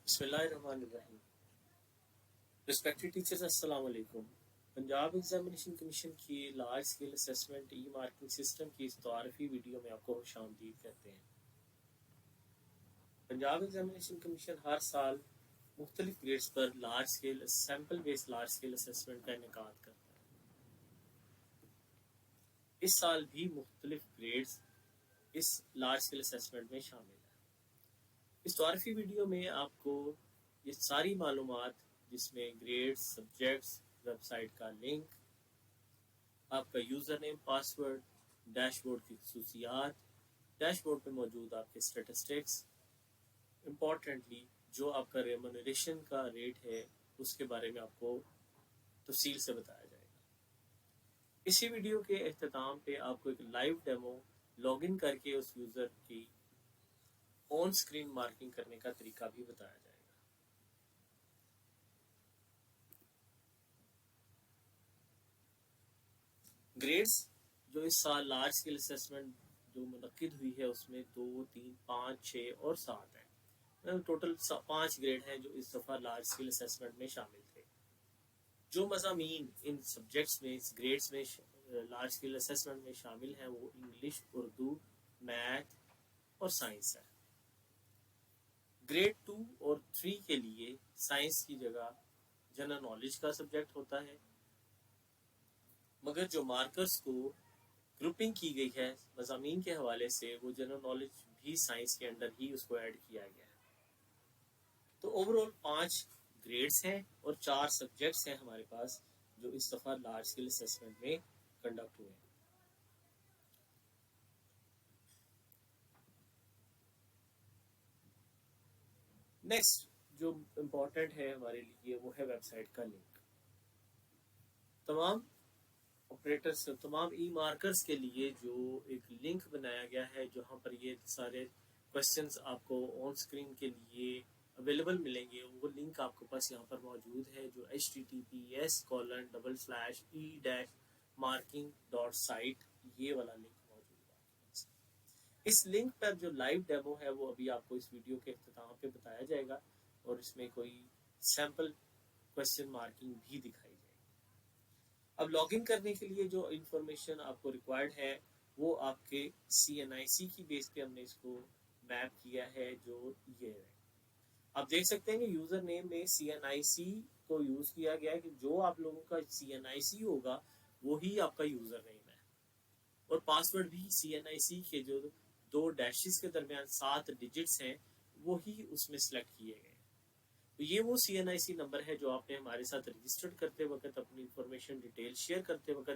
بسم اللہ الرحمن الرحیم۔ ریسپیکٹڈ ٹیچرز، السلام علیکم۔ پنجاب ایگزامینیشن کمیشن کی لارج اسکیل اسیسمنٹ ای مارکنگ سسٹم کی اس تعارفی ویڈیو میں آپ کو خوش آمدید کہتے ہیں۔ پنجاب ایگزامینیشن کمیشن ہر سال مختلف گریڈز پر لارج اسکیل سیمپل بیس لارج اسکیل اسیسمنٹ کا انعقاد کرتا ہے۔ اس سال بھی مختلف گریڈز اس لارج اسکیل اسیسمنٹ میں شامل ہیں۔ اس تعارفی ویڈیو میں آپ کو یہ ساری معلومات، جس میں گریڈز، سبجیکٹس، ویب سائٹ کا لنک، آپ کا user name, password, dash board کی خصوصیات، ڈیش بورڈ پہ موجود آپ کے اسٹیٹسٹکس، امپورٹنٹلی جو آپ کا ریمونریشن کا ریٹ ہے اس کے بارے میں آپ کو تفصیل سے بتایا جائے گا۔ اسی ویڈیو کے اختتام پہ آپ کو ایک لائیو ڈیمو لاگ ان کر کے اس یوزر کی آن اسکرین مارکنگ کرنے کا طریقہ بھی بتایا جائے گا۔ گریڈز جو اس سال لارج اسکیل اسیسمنٹ جو منعقد ہوئی ہے اس میں 2، 3، 5، 6 اور 7 ہیں۔ ٹوٹل 5 گریڈ ہیں جو اس دفعہ لارج اسکیل اسیسمنٹ میں شامل تھے۔ جو مضامین ان سبجیکٹس میں، اس گریڈز میں لارج اسکیل اسیسمنٹ میں شامل ہیں وہ انگلش، اردو، میتھ اور سائنس ہے۔ گریڈ 2 اور 3 کے لیے سائنس کی جگہ جنرل نالج کا سبجیکٹ ہوتا ہے، مگر جو مارکرز کو گروپنگ کی گئی ہے مضامین کے حوالے سے، وہ جنرل نالج بھی سائنس کے انڈر ہی اس کو ایڈ کیا گیا ہے۔ تو اوورآل 5 گریڈز ہیں اور 4 سبجیکٹس ہیں ہمارے پاس جو اس دفعہ لارج اسکیل اسیسمنٹ میں کنڈکٹ ہوئے ہیں۔ نیکسٹ جو امپورٹنٹ ہے ہمارے لیے وہ ہے ویب سائٹ کا لنک۔ تمام آپریٹرز، تمام ای مارکرز کے لیے جو ایک لنک بنایا گیا ہے جہاں پر یہ سارے کوسچنز آپ کو آن اسکرین کے لیے اویلیبل ملیں گے، وہ لنک آپ کے پاس یہاں پر موجود ہے جو https://e-marking.site یہ والا لنک موجود ہے آپ کے پاس۔ اس لنک پر جو لائیو ڈیمو ہے وہ ابھی آپ کو اس ویڈیو کے اختتام پہ بتایا جائے گا، اور اس میں کوئی سیمپل کوسچن مارکنگ بھی دکھائی جائے گی۔ اب لاگ ان کرنے کے لیے جو انفارمیشن آپ کو ریکوائرڈ ہے وہ آپ کے CNIC کی بیس پہ ہم نے اس کو میپ کیا ہے، جو یہ ہے۔ آپ دیکھ سکتے ہیں کہ یوزر نیم میں CNIC کو یوز کیا گیا ہے کہ جو آپ لوگوں کا CNIC ہوگا وہی آپ کا یوزر نیم ہے، اور پاسورڈ بھی CNIC کے جو 2 ڈیشز کے درمیان 7 ڈیجٹس ہیں وہی اس میں سلیکٹ کیے گئے۔ تو یہ وہ CNIC نمبر ہے جو آپ نے ہمارے ساتھ رجسٹرڈ کرتے وقت، اپنی انفارمیشن ڈیٹیل شیئر کرتے وقت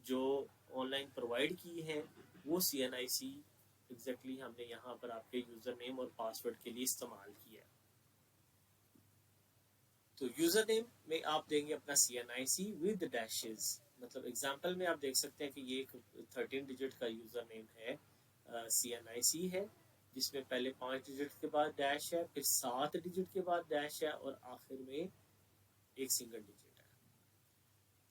جو آن لائن پرووائڈ کی ہے، وہ CNIC ایگزیکٹلی ہم نے یہاں پر آپ کے یوزر نیم اور پاسورڈ کے لیے استعمال کیا۔ تو یوزر نیم میں آپ دیں گے اپنا CNIC ود ڈیشز، مطلب ایگزامپل میں آپ دیکھ سکتے ہیں کہ یہ ایک 13 ڈیجٹ کا یوزر نیم ہے، CNIC ہے، جس میں پہلے 5 ڈیجٹ کے بعد ڈیش ہے، پھر 7 ڈیجٹ کے بعد ڈیش ہے، اور آخر میں ایک سنگل ڈیجٹ ہے۔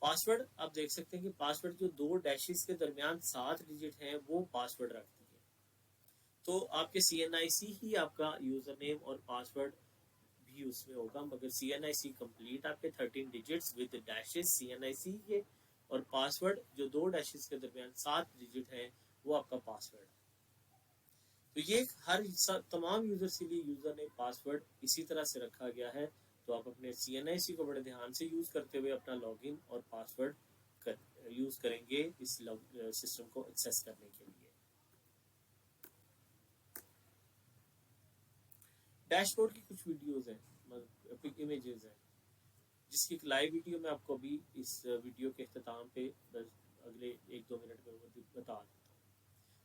پاسورڈ آپ دیکھ سکتے ہیں کہ پاسورڈ جو 2 ڈیشز کے درمیان 7 ڈیجٹ ہیں وہ پاسورڈ رکھتی ہے۔ تو آپ کے CNIC ہی آپ کا یوزر نیم اور پاسورڈ بھی اس میں ہوگا، مگر CNIC کمپلیٹ آپ کے 13 ڈیجٹس ود ڈیشز CNIC کے، اور پاسورڈ جو 2 ڈیشز کے درمیان 7 ڈیجٹ ہے وہ آپ کا پاسورڈ ہے۔ تو یہ ہر تمام یوزرز کے لیے یوزر نیم پاسورڈ اسی طرح سے رکھا گیا ہے۔ تو آپ اپنے CNIC کو بڑے دھیان سے یوز کرتے ہوئے اپنا لاگ ان اور پاسورڈ یوز کریں گے اس سسٹم کو ایکسیس کرنے کے لیے۔ ڈیش بورڈ کی کچھ ویڈیوز ہیں، امیجز ہیں، جس کی لائیو ویڈیو میں آپ کو بھی اس ویڈیو کے اختتام پہ اگلے 1-2 منٹ میں بتا دیتا ہوں۔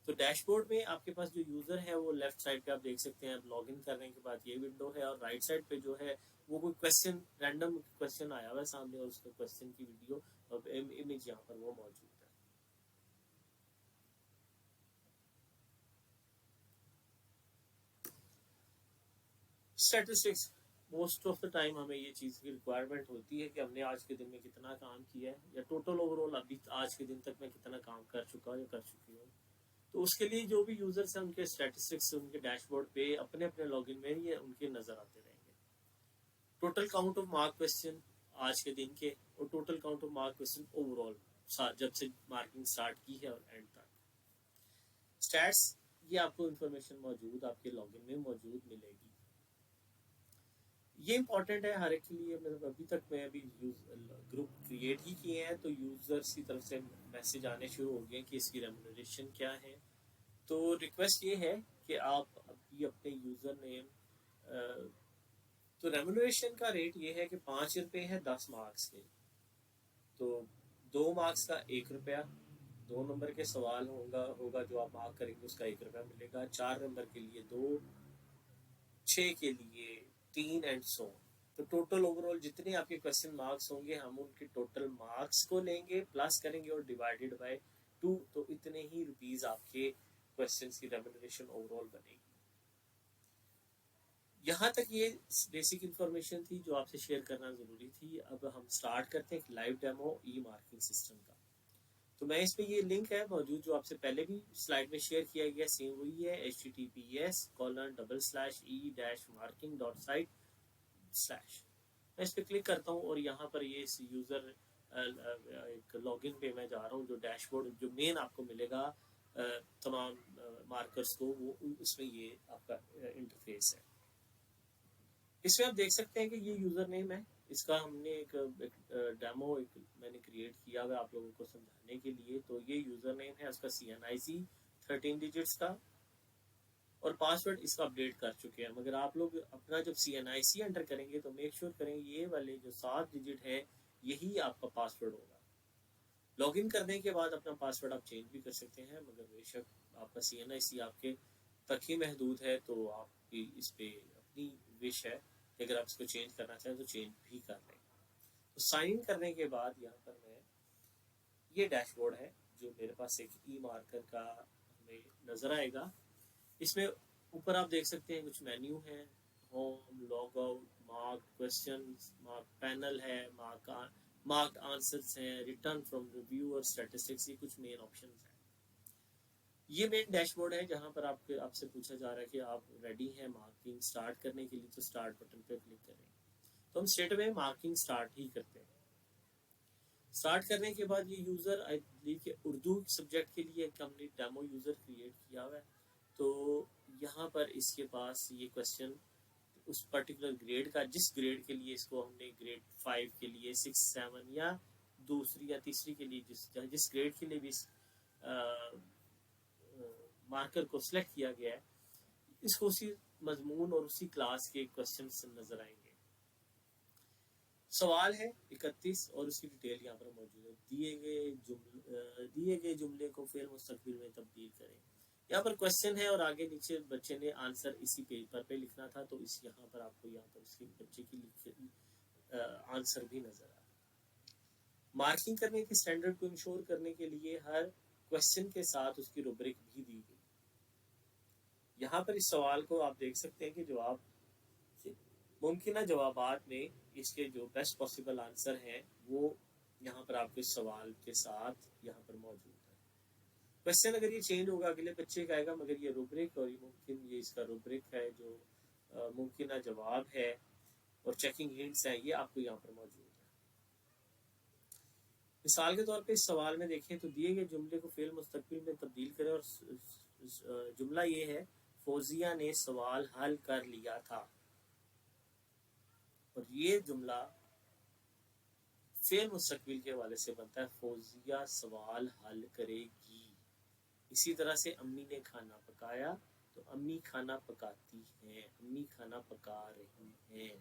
تو ڈیش بورڈ میں آپ کے پاس جو یوزر ہے وہ لیفٹ سائڈ پہ آپ دیکھ سکتے ہیں، لاگ ان کرنے کے بعد یہ ونڈو ہے، اور رائٹ سائڈ پہ جو ہے وہ کوئی کوسچن، رینڈم کوسچن آیا ہوا ہے سامنے، اور اس کے کوسچن کی ویڈیو اور امیج یہاں پر وہ موجود ہے۔ Statistics most of the time ہمیں یہ چیز کی ریکوائرمنٹ ہوتی ہے کہ ہم نے آج کے دن میں کتنا کام کیا ہے، یا ٹوٹل اوور آل ابھی آج کے دن تک میں کتنا کام کر چکا یا کر چکی ہوں۔ تو اس کے لیے جو بھی یوزرس ہیں ان کے اسٹیٹسٹکس ان کے ڈیش بورڈ پہ اپنے اپنے لاگ ان میں یہ ان کے نظر آتے رہیں گے۔ Total count of mark question آج کے دن کے، اور total count of mark question over all جب سے مارکنگ سٹارٹ کی ہے اور اینڈ تک. اسٹیٹس یہ آپ کو انفارمیشن موجود آپ کے لاگ ان میں موجود ملے گی. یہ امپورٹنٹ ہے ہر ایک کے لیے. مطلب ابھی تک میں ابھی گروپ کریٹ ہی کیے ہیں تو یوزرس کی طرف سے میسج آنے شروع ہو گئے کہ اس کی ریمونریشن کیا ہے. تو ریکویسٹ یہ ہے کہ آپ ابھی اپنے یوزر نیم، تو ریمونریشن کا ریٹ یہ ہے کہ 5 روپے ہے 10 مارکس کے. تو 2 مارکس کا 1 روپیہ، 2 نمبر کے سوال ہوگا جو آپ مارک کریں گے اس کا 1 روپیہ ملے گا. 4 نمبر کے لیے 2، 6 کے لیے 3 اینڈ سو. تو ٹوٹل اوور آل جتنے آپ کے کوشچن مارکس ہوں گے ہم ان کے ٹوٹل مارکس کو لیں گے، پلس کریں گے اور ڈیوائڈیڈ بائی 2، تو اتنے ہی روپیز آپ کے کوشچنس کی ریمونریشن اوور آل بنے گی. یہاں تک یہ بیسک انفارمیشن تھی جو آپ سے شیئر کرنا ضروری تھی. اب ہم سٹارٹ کرتے ہیں ایک لائیو ڈیمو ای مارکنگ سسٹم کا. تو میں اس پہ یہ لنک ہے موجود جو آپ سے پہلے بھی سلائیڈ میں شیئر کیا گیا، سیم وہی ہے https://e-marking.site/. میں اس پہ کلک کرتا ہوں اور یہاں پر یہ اس یوزر ایک لاگ ان پہ میں جا رہا ہوں. جو ڈیش بورڈ جو مین آپ کو ملے گا تمام مارکرز کو، وہ اس میں یہ آپ کا انٹرفیس ہے. اس میں آپ دیکھ سکتے ہیں کہ یہ یوزر نیم ہے. اس کا ہم نے ایک ڈیمو میں نے کریٹ کیا ہوا آپ لوگوں کو سمجھانے کے لیے. تو یہ یوزر نیم ہے اس کا CNIC 13 ڈیجٹس کا، اور پاسورڈ اس کا اپڈیٹ کر چکے ہیں. مگر آپ لوگ اپنا جب CNIC انٹر کریں گے تو میک شیور کریں یہ والے جو 7 ڈیجٹ ہے یہی آپ کا پاسورڈ ہوگا. لاگ ان کرنے کے بعد اپنا پاسورڈ آپ چینج بھی کر سکتے ہیں، مگر بے شک آپ کا CNIC آپ کے تک ہی محدود ہے. تو آپ کی اس پہ اپنی وش ہے کہ اگر آپ اس کو چینج کرنا چاہیں تو چینج بھی کر لیں. تو سائن ان کرنے کے بعد یہاں پر میں یہ ڈیش بورڈ ہے جو میرے پاس ایک ای مارکر کا ہمیں نظر آئے گا. اس میں اوپر آپ دیکھ سکتے ہیں کچھ مینیو ہیں، home, log out, mark questions, mark panel ہے، مارک آنسرز ہیں، ریٹرن فرام ریویو اور اسٹیٹسٹکس. یہ کچھ مین آپشنز ہیں. یہ مین ڈیش بورڈ ہے جہاں پر آپ سے پوچھا جا رہا ہے کہ آپ ریڈی ہیں مارکنگ سٹارٹ کرنے کے لیے، تو سٹارٹ بٹن پہ کلک کریں. تو ہم اسٹریٹ اوے مارکنگ سٹارٹ ہی کرتے ہیں. سٹارٹ کرنے کے بعد یہ یوزر آئی بلیو کہ اردو سبجیکٹ کے لیے ہم نے ڈیمو یوزر کریٹ کیا ہوا ہے. تو یہاں پر اس کے پاس یہ کوشچن اس پرٹیکولر گریڈ کا، جس گریڈ کے لیے اس کو ہم نے گریڈ 5 کے لیے 6، 7 یا دوسری یا تیسری کے لیے جس گریڈ کے لیے بھی مارکر کو سلیکٹ کیا گیا ہے، اس کو اسی مضمون اور اسی کلاس کے کوشچنز نظر آئیں گے. سوال ہے 31 اور اس کی ڈیٹیل یہاں پر موجود ہے. دیے گئے جملے کو فعل مستقبل میں تبدیل کریں. یہاں پر کوشچن ہے اور آگے نیچے بچے نے آنسر اسی پیپر پہ لکھنا تھا. تو اس یہاں پر آپ کو یہاں پر اس کے بچے کی آنسر بھی نظر آ رہا ہے. مارکنگ کرنے کے سٹینڈرڈ کو انشور کرنے کے لیے ہر کوشچن کے ساتھ اس کی روبرک بھی دی گئی. یہاں پر اس سوال کو آپ دیکھ سکتے ہیں کہ جواب ممکنہ جوابات میں اس کے جو بیسٹ پاسبل آنسر ہیں وہ یہاں پر آپ کے سوال کے ساتھ یہاں پر موجود ہے. کوشچن اگر یہ چینج ہوگا اگلے بچے کا آئے گا، مگر یہ روبرک اور یہ اس کا روبرک ہے جو ممکنہ جواب ہے اور چیکنگ ہنٹس ہیں یہ آپ کو یہاں پر موجود ہے. مثال کے طور پہ اس سوال میں دیکھیں تو دیے گئے جملے کو فعل مستقبل میں تبدیل کریں اور جملہ یہ ہے فوزیہ نے سوال حل کر لیا تھا. اور یہ جملہ فعل مستقبل کے حوالے سے بنتا ہے فوزیہ سوال حل کرے گی. اسی طرح سے امی نے کھانا پکایا تو امی کھانا پکاتی ہیں، امی کھانا پکا رہی ہیں.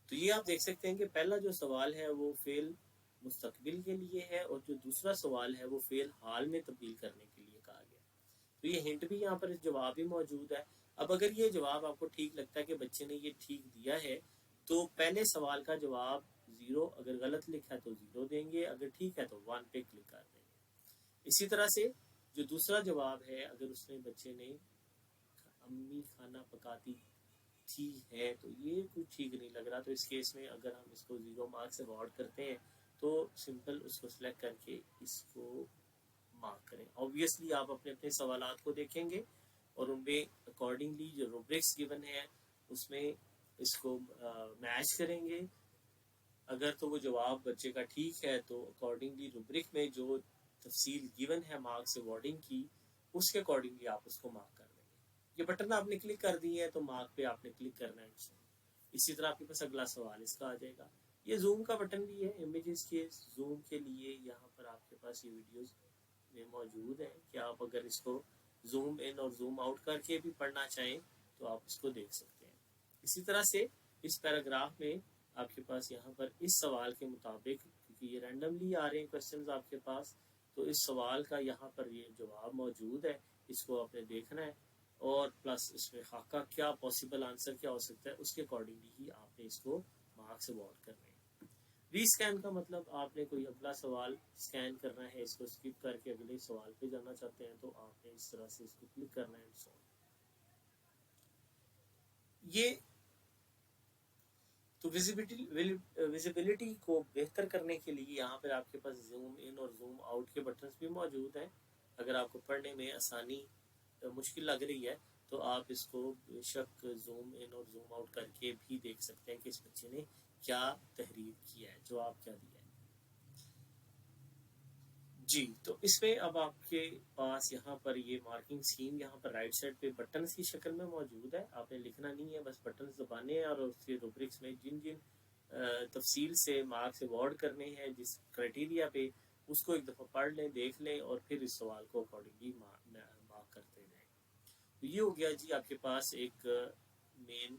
تو یہ آپ دیکھ سکتے ہیں کہ پہلا جو سوال ہے وہ فعل مستقبل کے لیے ہے اور جو دوسرا سوال ہے وہ فعل حال میں تبدیل کرنے کے لیے کہا گیا. تو یہ ہنٹ بھی یہاں پر جواب بھی موجود ہے. اب اگر یہ جواب آپ کو ٹھیک لگتا ہے کہ بچے نے یہ ٹھیک دیا ہے تو پہلے سوال کا جواب 0، اگر غلط لکھا ہے تو 0 دیں گے، اگر ٹھیک ہے تو 1 پہ کلک کر دیں گے. اسی طرح سے جو دوسرا جواب ہے اگر اس نے بچے نے امی کھانا پکاتی تھی ہے تو یہ کچھ ٹھیک نہیں لگ رہا. تو اس کیس میں اگر ہم اس کو 0 مارک سے اوارڈ کرتے ہیں تو سمپل اس کو سلیکٹ کر کے اس کو مارک کریں. obviously آپ اپنے سوالات کو دیکھیں گے اور ان میں اکارڈنگلی جو روبرکس گیون ہے اس میں اس کو میچ کریں گے. اگر تو وہ جواب بچے کا ٹھیک ہے تو اکارڈنگلی روبرک میں جو تفصیل گیون ہے مارکس ایوارڈنگ کی اس کے اکارڈنگلی آپ اس کو مارک کر دیں گے. یہ بٹن آپ نے کلک کر دی ہے تو مارک پہ آپ نے کلک کرنا ہے. اسی طرح آپ کے پاس اگلا سوال اس کا آ جائے گا. یہ زوم کا بٹن بھی ہے امیجز کے زوم کے لیے. یہاں پر آپ کے پاس یہ ویڈیوز میں موجود ہے کہ آپ اگر اس کو زوم ان اور زوم آؤٹ کر کے بھی پڑھنا چاہیں تو آپ اس کو دیکھ سکتے ہیں. اسی طرح سے اس پیراگراف میں آپ کے پاس یہاں پر اس سوال کے مطابق کیونکہ یہ رینڈملی آ رہے ہیں کوسچنز آپ کے پاس تو اس سوال کا یہاں پر یہ جواب موجود ہے. اس کو آپ نے دیکھنا ہے اور پلس اس میں خاکہ کیا پاسبل آنسر کیا ہو سکتا ہے اس کے اکارڈنگلی ہی آپ نے اس کو مارکس ایوارڈ کرنے ہیں. ری اسکین کا مطلب آپ نے کوئی اگلا سوال اسکین کرنا ہے اس کو اسکپ کر کے اگلے سوال پہ جانا چاہتے ہیں تو آپ نے اس طرح سے اس کو کلک کرنا ہے. یہ تو ویزیبلٹی کو بہتر کرنے کے لیے یہاں پر آپ کے پاس زوم ان اور زوم آؤٹ کے بٹنز بھی موجود ہیں. اگر آپ کو پڑھنے میں آسانی مشکل لگ رہی ہے تو آپ اس کو بے شک زوم ان اور زوم آؤٹ کر کے بھی دیکھ سکتے ہیں کہ اس بچے نے کیا تحریر کیا ہے, جواب کیا دیا ہے. جی تو اس میں اب آپ کے پاس یہاں پر یہ مارکنگ سکیم یہاں پر رائٹ سائڈ پہ بٹنز کی شکل میں موجود ہے. آپ نے لکھنا نہیں ہے, بس بٹنز دبانے ہیں اور اس کے روبرکس میں جن جن تفصیل سے مارکس ایوارڈ کرنے ہیں جس کرائٹیریا پہ اس کو ایک دفعہ پڑھ لیں, دیکھ لیں اور پھر اس سوال کو اکارڈنگلی مارک کرتے جائیں. تو یہ ہو گیا جی آپ کے پاس ایک مین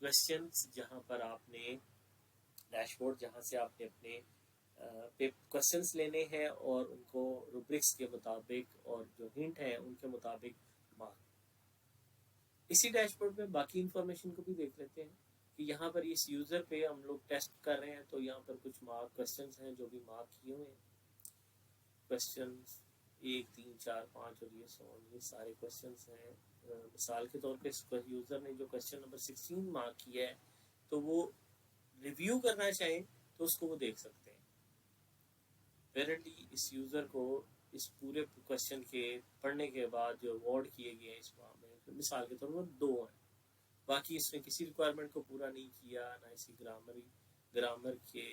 کویسچنز جہاں پر آپ نے ڈیش بورڈ جہاں سے آپ نے اپنے کوسچنس لینے ہیں اور ان کو روبرکس کے مطابق اور جو ہنٹ ہیں ان کے مطابق مارک. اسی ڈیش بورڈ میں باقی انفارمیشن کو بھی دیکھ لیتے ہیں کہ یہاں پر اس یوزر پہ ہم لوگ ٹیسٹ کر رہے ہیں تو یہاں پر کچھ مارک کوسچنس ہیں جو بھی مارک کیے ہوئے ہیں. کوسچنس 1 3 4 5 اور یہ سارے کوسچنس ہیں. مثال کے طور پہ اس یوزر نے جو کوسچن نمبر 16 مارک کیا ہے تو وہ ریویو کرنا چاہیں تو اس کو وہ دیکھ سکتے ہیں. پیرنٹلی اس یوزر کو اس پورے کوسچن کے پڑھنے کے بعد جو ایوارڈ کیے گئے ہیں اس میں مثال کے طور پر 2 ہیں. باقی اس میں کسی ریکوائرمنٹ کو پورا نہیں کیا, نہ اسی گرامر کے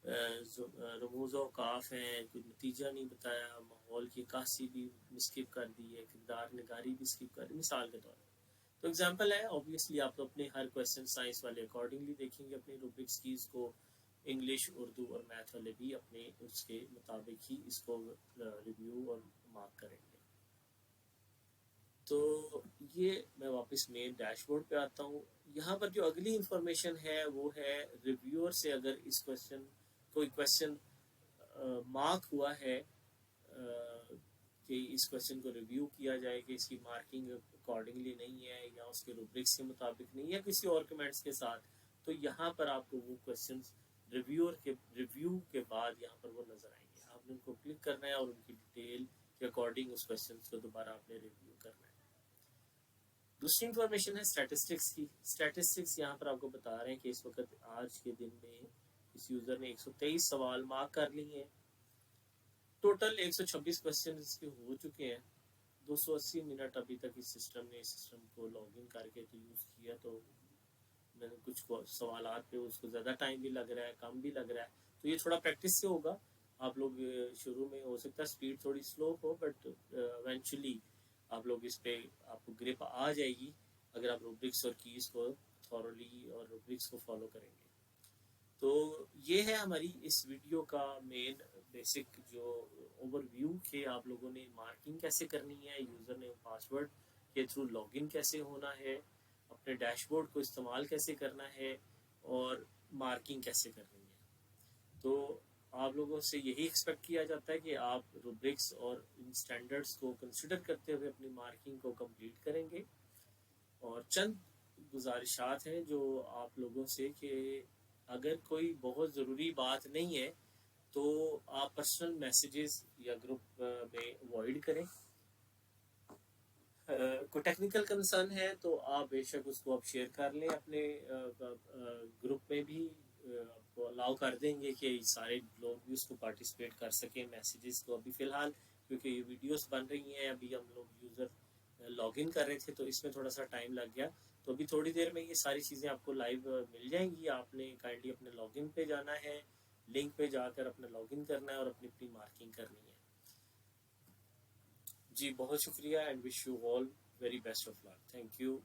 رموز و اوقاف ہیں, کوئی نتیجہ نہیں بتایا, ماحول کی عکاسی بھی اسکپ کر دی ہے, کردار نگاری بھی اسکپ کر دی مثال کے طور پر. تو ایگزامپل ہے, اوبویسلی آپ اپنے ہر کوسچن سائنس والے اکارڈنگلی دیکھیں گے اپنے روبرکس کی, اس کو انگلش اردو اور میتھ والے بھی اپنے اس کے مطابق ہی اس کو ریویو اور مارک کریں گے. تو یہ میں واپس مین ڈیش بورڈ پہ آتا ہوں. یہاں پر جو اگلی انفارمیشن ہے وہ ہے ریویور سے اگر اس کوئی کوسچن مارک ہوا ہے کہ اس کوسچن کو ریویو کیا جائے کہ اس کی مارکنگ اکارڈنگلی نہیں ہے یا اس کے روبرکس کے مطابق نہیں یا کسی اور کمنٹس کے ساتھ, تو یہاں پر آپ کو وہ کوسچنس ریویو کے بعد یہاں پر وہ نظر آئیں گے. آپ نے ان کو کلک کرنا ہے اور ان کی ڈیٹیل کے اکارڈنگ اس کوسچنس کو دوبارہ آپ نے ریویو کرنا ہے. دوسری انفارمیشن ہے اسٹیٹسٹکس کی. اسٹیٹسٹکس یہاں پر آپ کو بتا رہے ہیں کہ اس وقت آج کے دن میں اس یوزر نے 123 سوال مارک کر لی ہیں. ٹوٹل 126 کوسچنز کے ہو چکے ہیں. 280 منٹ ابھی تک اس سسٹم کو لاگ ان کر کے تو یوز کیا, تو میں نے کچھ سوالات پہ اس کو زیادہ ٹائم بھی لگ رہا ہے, کم بھی لگ رہا ہے. تو یہ تھوڑا پریکٹس سے ہوگا. آپ لوگ شروع میں ہو سکتا ہے اسپیڈ تھوڑی سلو ہو, بٹ ایونچولی آپ لوگ اس پہ آپ کو گرپ آ جائے گی اگر آپ روبرکس اور کیز کو تھورلی اور روبرکس کو فالو کریں گے. تو یہ ہے ہماری اس ویڈیو کا مین بیسک جو اوور ویو کہ آپ لوگوں نے مارکنگ کیسے کرنی ہے, یوزر نے پاسورڈ کے تھرو لاگ ان کیسے ہونا ہے, اپنے ڈیش بورڈ کو استعمال کیسے کرنا ہے اور مارکنگ کیسے کرنی ہے. تو آپ لوگوں سے یہی ایکسپیکٹ کیا جاتا ہے کہ آپ روبرکس اور ان سٹینڈرڈز کو کنسیڈر کرتے ہوئے اپنی مارکنگ کو کمپلیٹ کریں گے. اور چند گزارشات ہیں جو آپ لوگوں سے کہ اگر کوئی بہت ضروری بات نہیں ہے تو آپ پرسنل میسیجز یا گروپ میں اوائڈ کریں. کوئی ٹیکنیکل کنسرن ہے تو آپ بے شک اس کو آپ شیئر کر لیں اپنے گروپ میں بھی, آپ کو الاؤ کر دیں گے کہ سارے لوگ بھی اس کو پارٹیسپیٹ کر سکیں میسیجز کو. ابھی فی الحال کیونکہ یہ ویڈیوز بن رہی ہیں, ابھی ہم لوگ یوزر لاگ ان کر رہے تھے تو اس میں تھوڑا سا ٹائم لگ گیا. تو ابھی تھوڑی دیر میں یہ ساری چیزیں آپ کو لائیو مل جائیں گی. آپ نے کائنڈلی اپنے لاگ ان پہ جانا ہے, لنک پہ جا کر اپنا لاگ ان کرنا ہے اور اپنی اپنی مارکنگ کرنی ہے. جی بہت شکریہ, and wish you all very best of luck. Thank you.